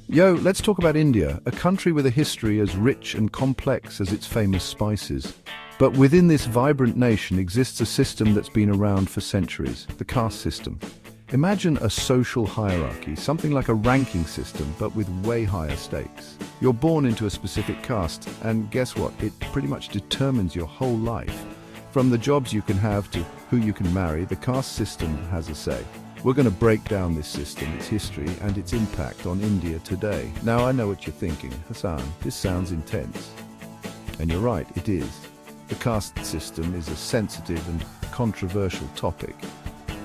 Yo, let's talk about India, a country with a history as rich and complex as its famous spices. But within this vibrant nation exists a system that's been around for centuries, the caste system. Imagine a social hierarchy, something like a ranking system, but with way higher stakes. You're born into a specific caste, and guess what? It pretty much determines your whole life. From the jobs you can have to who you can marry, the caste system has a say. We're going to break down this system, its history, and its impact on India today. Now, I know what you're thinking. Hassan, this sounds intense. And you're right, it is. The caste system is a sensitive and controversial topic.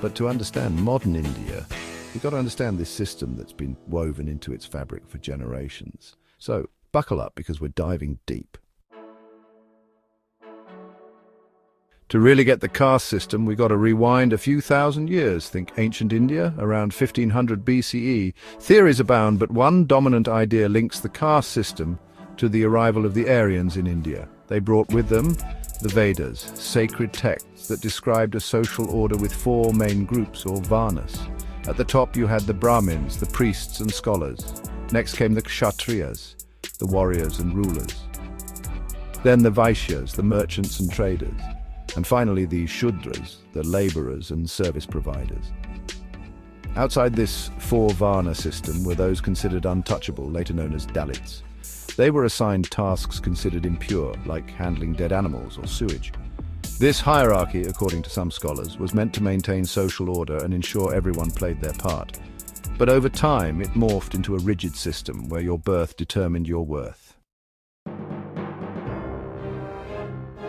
But to understand modern India, you've got to understand this system that's been woven into its fabric for generations. So, buckle up because we're diving deep. To really get the caste system, we got to rewind a few thousand years. Think ancient India, around 1500 BCE. Theories abound, but one dominant idea links the caste system to the arrival of the Aryans in India. They brought with them the Vedas, sacred texts that described a social order with four main groups, or varnas. At the top you had the Brahmins, the priests and scholars. Next came the Kshatriyas, the warriors and rulers. Then the Vaishyas, the merchants and traders. And finally the Shudras, the laborers and service providers. Outside this four-varna system were those considered untouchable, later known as Dalits. They were assigned tasks considered impure, like handling dead animals or sewage. This hierarchy, according to some scholars, was meant to maintain social order and ensure everyone played their part. But over time, it morphed into a rigid system where your birth determined your worth.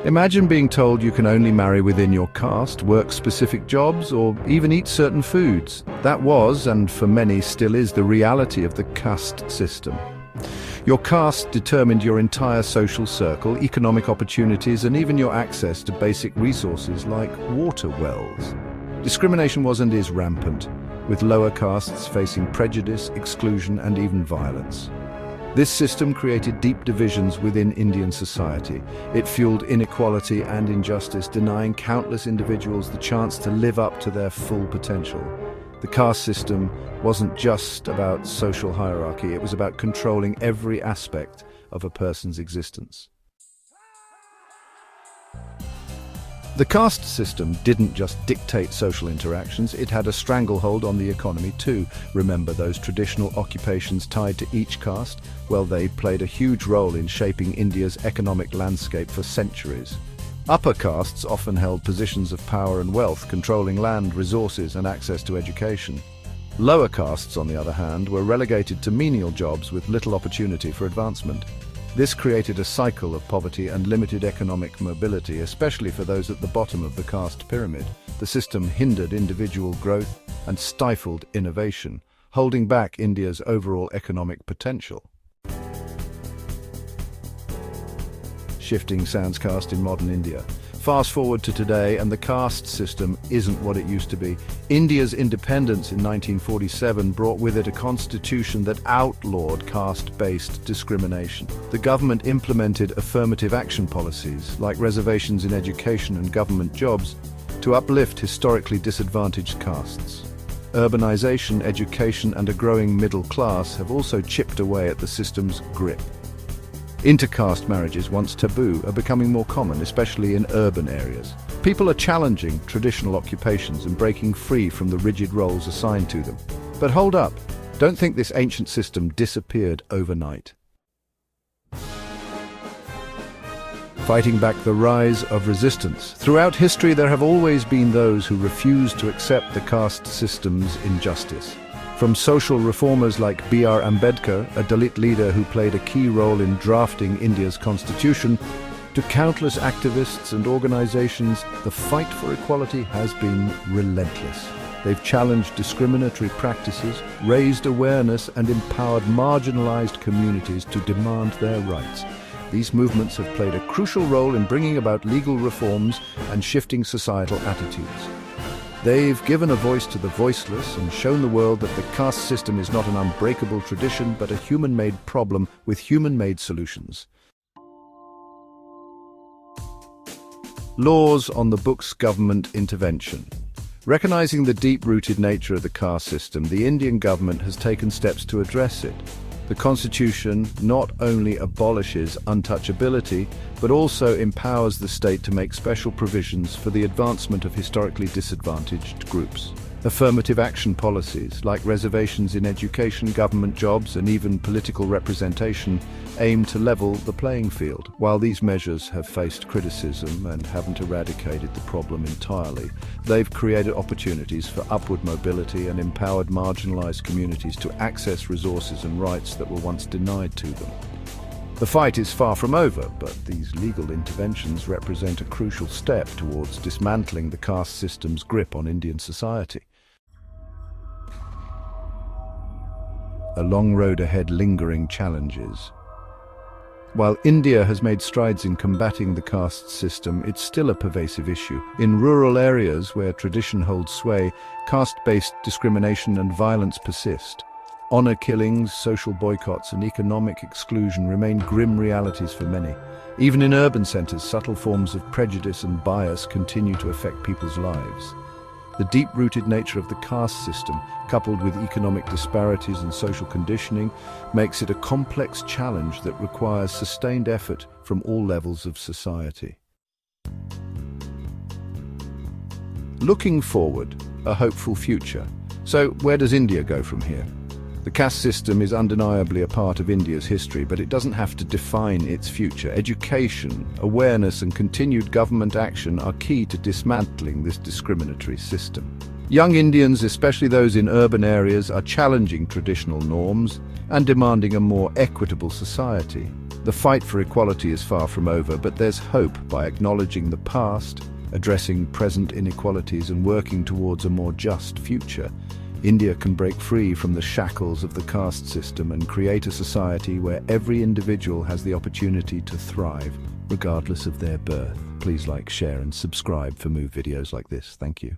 Imagine being told you can only marry within your caste, work specific jobs, or even eat certain foods. That was, and for many still is, the reality of the caste system. Your caste determined your entire social circle, economic opportunities, and even your access to basic resources like water wells. Discrimination was and is rampant, with lower castes facing prejudice, exclusion, and even violence. This system created deep divisions within Indian society. It fueled inequality and injustice, denying countless individuals the chance to live up to their full potential. The caste system wasn't just about social hierarchy, it was about controlling every aspect of a person's existence. The caste system didn't just dictate social interactions, it had a stranglehold on the economy too. Remember those traditional occupations tied to each caste? Well, they played a huge role in shaping India's economic landscape for centuries. Upper castes often held positions of power and wealth, controlling land, resources, and access to education. Lower castes, on the other hand, were relegated to menial jobs with little opportunity for advancement. This created a cycle of poverty and limited economic mobility, especially for those at the bottom of the caste pyramid. The system hindered individual growth and stifled innovation, holding back India's overall economic potential. Shifting sands caste in modern India. Fast forward to today, and the caste system isn't what it used to be. India's independence in 1947 brought with it a constitution that outlawed caste-based discrimination. The government implemented affirmative action policies, like reservations in education and government jobs, to uplift historically disadvantaged castes. Urbanization, education, and a growing middle class have also chipped away at the system's grip. Intercaste marriages, once taboo, are becoming more common, especially in urban areas. People are challenging traditional occupations and breaking free from the rigid roles assigned to them. But hold up, don't think this ancient system disappeared overnight. Fighting back the rise of resistance. Throughout history, there have always been those who refuse to accept the caste system's injustice. From social reformers like B.R. Ambedkar, a Dalit leader who played a key role in drafting India's constitution, to countless activists and organizations, the fight for equality has been relentless. They've challenged discriminatory practices, raised awareness, and empowered marginalized communities to demand their rights. These movements have played a crucial role in bringing about legal reforms and shifting societal attitudes. They've given a voice to the voiceless and shown the world that the caste system is not an unbreakable tradition, but a human-made problem with human-made solutions. Laws on the books. Government intervention. Recognizing the deep-rooted nature of the caste system, the Indian government has taken steps to address it. The Constitution not only abolishes untouchability, but also empowers the state to make special provisions for the advancement of historically disadvantaged groups. Affirmative action policies, like reservations in education, government jobs, and even political representation, aim to level the playing field. While these measures have faced criticism and haven't eradicated the problem entirely, they've created opportunities for upward mobility and empowered marginalized communities to access resources and rights that were once denied to them. The fight is far from over, but these legal interventions represent a crucial step towards dismantling the caste system's grip on Indian society. A long road ahead, lingering challenges. While India has made strides in combating the caste system, it's still a pervasive issue. In rural areas where tradition holds sway, caste-based discrimination and violence persist. Honor killings, social boycotts, and economic exclusion remain grim realities for many. Even in urban centers, subtle forms of prejudice and bias continue to affect people's lives. The deep-rooted nature of the caste system, coupled with economic disparities and social conditioning, makes it a complex challenge that requires sustained effort from all levels of society. Looking forward, a hopeful future. So, where does India go from here? The caste system is undeniably a part of India's history, but it doesn't have to define its future. Education, awareness, and continued government action are key to dismantling this discriminatory system. Young Indians, especially those in urban areas, are challenging traditional norms and demanding a more equitable society. The fight for equality is far from over, but there's hope. By acknowledging the past, addressing present inequalities, and working towards a more just future, India can break free from the shackles of the caste system and create a society where every individual has the opportunity to thrive, regardless of their birth. Please like, share, and subscribe for more videos like this. Thank you.